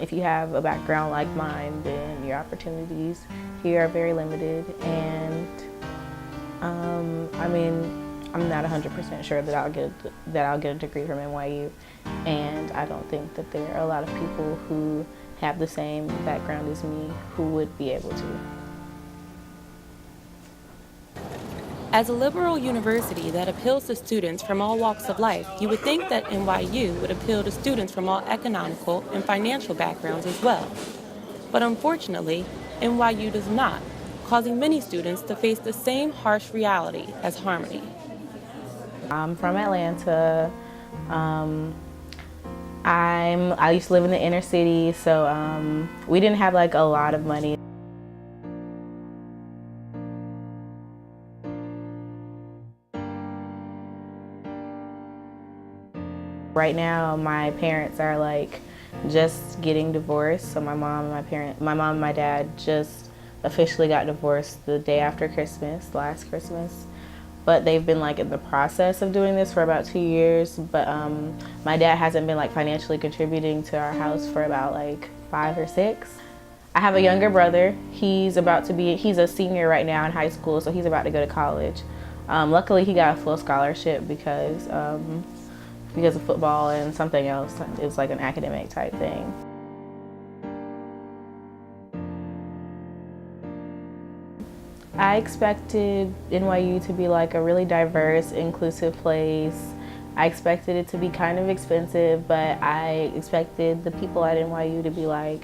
if you have a background like mine, then your opportunities here are very limited. And I mean, I'm not 100% sure that I'll get a degree from NYU, and I don't think that there are a lot of people who have the same background as me who would be able to. As a liberal university that appeals to students from all walks of life, you would think that NYU would appeal to students from all economical and financial backgrounds as well. But unfortunately, NYU does not, causing many students to face the same harsh reality as Harmony. I'm from Atlanta. I used to live in the inner city, so we didn't have like a lot of money. Right now, my parents are like just getting divorced. So my mom and my dad just officially got divorced the day after Christmas, last Christmas. But they've been like in the process of doing this for about 2 years. But my dad hasn't been like financially contributing to our house for about like 5 or 6. I have a younger brother. He's a senior right now in high school, so he's about to go to college. Luckily, he got a full scholarship because of football and something else. It's like an academic type thing. I expected NYU to be like a really diverse, inclusive place. I expected it to be kind of expensive, but I expected the people at NYU to be like,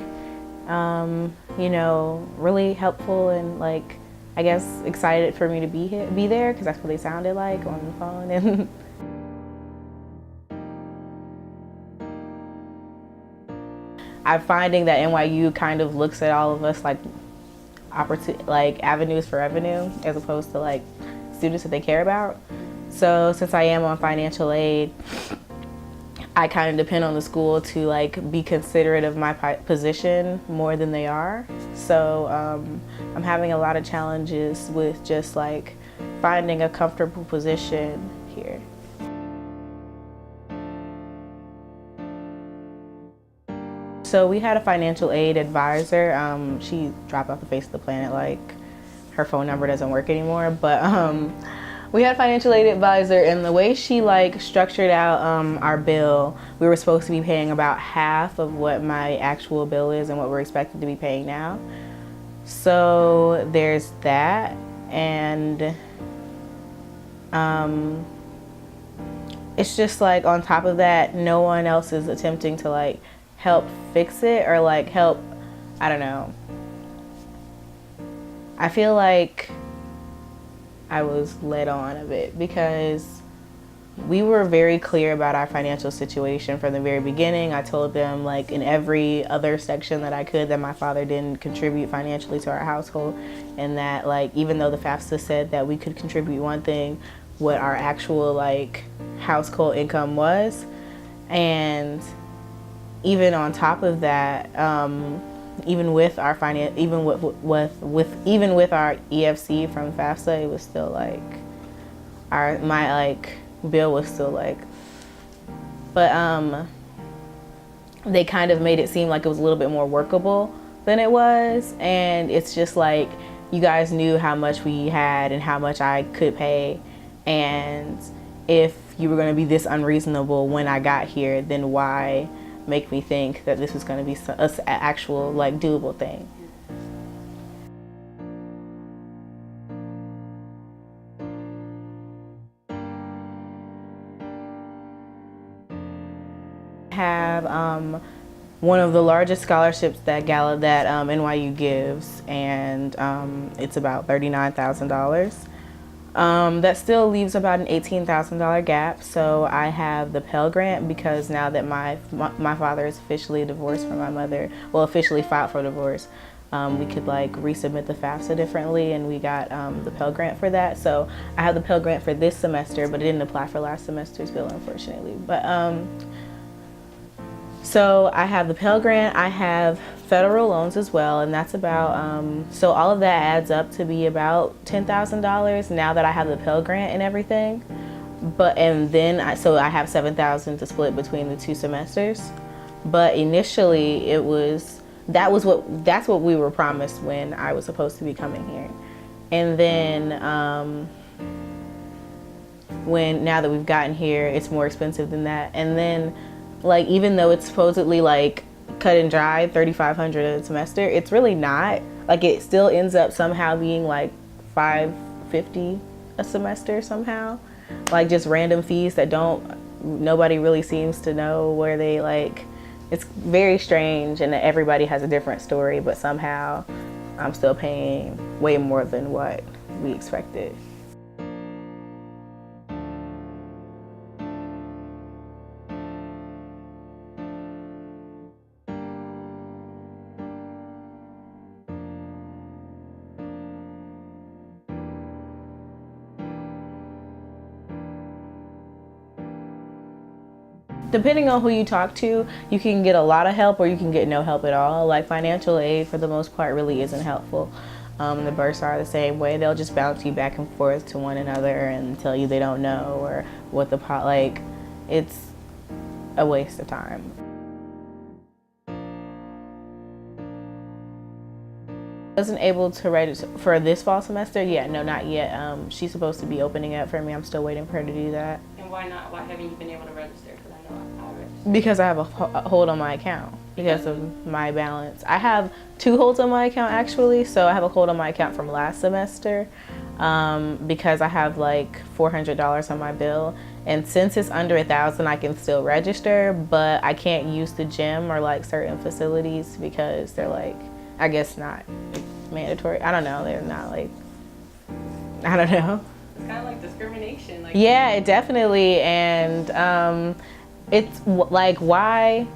you know, really helpful and like, I guess, excited for me to be there, because that's what they sounded like on the phone. And I'm finding that NYU kind of looks at all of us like avenues for revenue, as opposed to like students that they care about. So since I am on financial aid, I kind of depend on the school to like be considerate of my position more than they are. So I'm having a lot of challenges with just like finding a comfortable position here. So we had a financial aid advisor. She dropped off the face of the planet, like her phone number doesn't work anymore. But we had a financial aid advisor, and the way she like structured out our bill, we were supposed to be paying about half of what my actual bill is and what we're expected to be paying now. So there's that, and it's just like on top of that, no one else is attempting to like help fix it or like help, I don't know. I feel like I was led on a bit because we were very clear about our financial situation from the very beginning. I told them like in every other section that I could that my father didn't contribute financially to our household, and that like even though the FAFSA said that we could contribute one thing, what our actual like household income was. And even on top of that, even with our even with our EFC from FAFSA, it was still like my like bill was still like, but they kind of made it seem like it was a little bit more workable than it was. And it's just like, you guys knew how much we had and how much I could pay, and if you were going to be this unreasonable when I got here, then why make me think that this was going to be an actual like doable thing. I have one of the largest scholarships that NYU gives, and it's about $39,000. That still leaves about an $18,000 gap. So I have the Pell Grant, because now that my father is officially divorced from my mother, well, officially filed for divorce, we could like resubmit the FAFSA differently, and we got the Pell Grant for that. So I have the Pell Grant for this semester, but it didn't apply for last semester's bill, unfortunately. But so I have the Pell Grant, I have federal loans as well, and that's about, so all of that adds up to be about $10,000 now that I have the Pell Grant and everything. So I have $7,000 to split between the 2 semesters. But initially that's what we were promised when I was supposed to be coming here. And then when now that we've gotten here, it's more expensive than that. And then like even though it's supposedly like cut and dry, $3,500 a semester, it's really not. Like it still ends up somehow being like $550 a semester somehow. Like just random fees that nobody really seems to know where they like. It's very strange, and everybody has a different story, but somehow I'm still paying way more than what we expected. Depending on who you talk to, you can get a lot of help or you can get no help at all. Like financial aid, for the most part, really isn't helpful. The bursts are the same way. They'll just bounce you back and forth to one another and tell you they don't know or what like. It's a waste of time. Wasn't able to register for this fall semester. Yeah, no, not yet. She's supposed to be opening up for me. I'm still waiting for her to do that. And why not? Why haven't you been able to register? Because I know I registered. Because I have a hold on my account because of my balance. I have 2 holds on my account actually. So I have a hold on my account from last semester because I have like $400 on my bill. And since it's under 1,000, I can still register, but I can't use the gym or like certain facilities because they're like, I guess not mandatory. I don't know. They're not like, I don't know. It's kind of like discrimination. Like yeah, it definitely. And it's like, why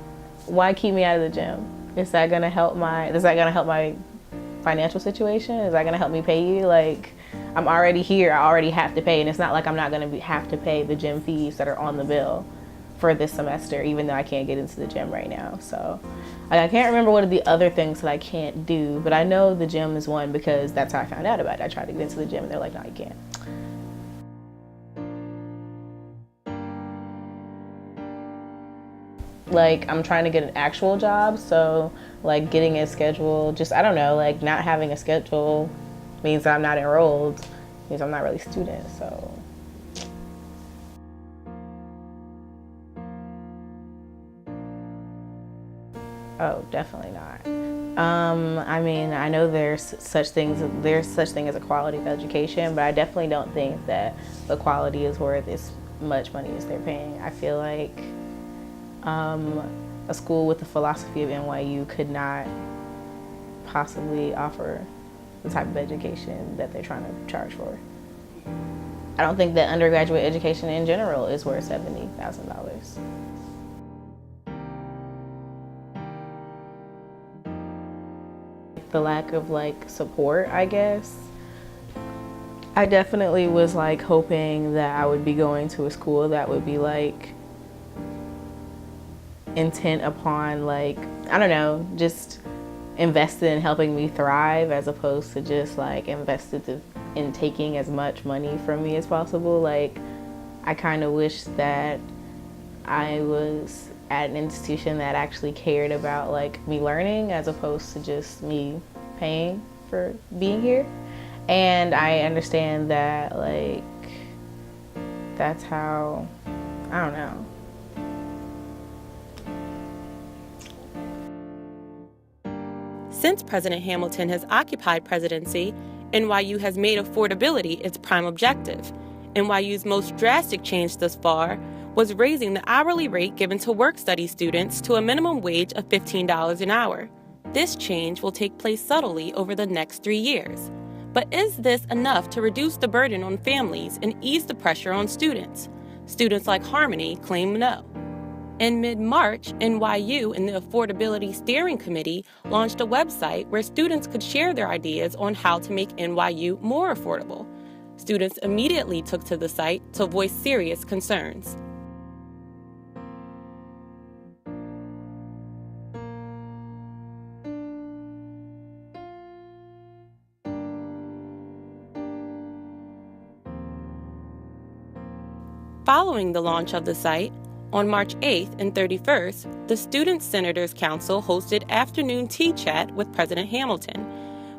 keep me out of the gym? Is that gonna help my financial situation? Is that gonna help me pay you? Like, I'm already here. I already have to pay, and it's not like I'm not gonna have to pay the gym fees that are on the bill for this semester, even though I can't get into the gym right now. So I can't remember what are the other things that I can't do, but I know the gym is one because that's how I found out about it. I tried to get into the gym and they're like, no, you can't. Like, I'm trying to get an actual job, so like getting a schedule, just, I don't know, like not having a schedule means that I'm not enrolled, means I'm not really a student, so. Oh, definitely not. I mean, I know there's such thing as a quality of education, but I definitely don't think that the quality is worth as much money as they're paying. I feel like a school with the philosophy of NYU could not possibly offer the type of education that they're trying to charge for. I don't think that undergraduate education in general is worth $70,000. The lack of like support, I guess. I definitely was like hoping that I would be going to a school that would be like intent upon like, I don't know, just invested in helping me thrive as opposed to just like invested in taking as much money from me as possible. Like, I kind of wish that I was at an institution that actually cared about like me learning as opposed to just me paying for being here. And I understand that like that's how, I don't know. Since President Hamilton has occupied presidency, NYU has made affordability its prime objective. NYU's most drastic change thus far was raising the hourly rate given to work-study students to a minimum wage of $15 an hour. This change will take place subtly over the next 3 years. But is this enough to reduce the burden on families and ease the pressure on students? Students like Harmony claim no. In mid-March, NYU and the Affordability Steering Committee launched a website where students could share their ideas on how to make NYU more affordable. Students immediately took to the site to voice serious concerns. Following the launch of the site, On March 8th and 31st, the Student Senators Council hosted afternoon tea chat with President Hamilton,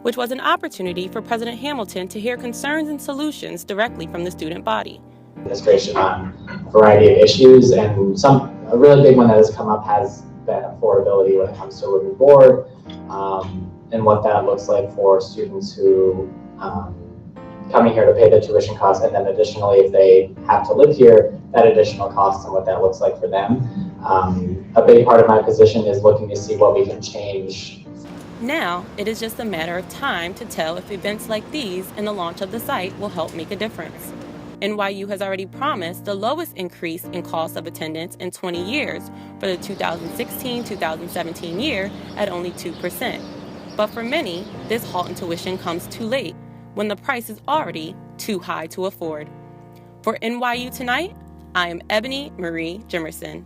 which was an opportunity for President Hamilton to hear concerns and solutions directly from the student body. Administration on a variety of issues, and a really big one that has come up has been affordability when it comes to room and board, and what that looks like for students who coming here to pay the tuition costs, and then additionally, if they have to live here, that additional cost and what that looks like for them. A big part of my position is looking to see what we can change. Now, it is just a matter of time to tell if events like these and the launch of the site will help make a difference. NYU has already promised the lowest increase in cost of attendance in 20 years for the 2016-2017 year at only 2%. But for many, this halt in tuition comes too late, when the price is already too high to afford. For NYU Tonight, I am Ebony Marie Jimerson.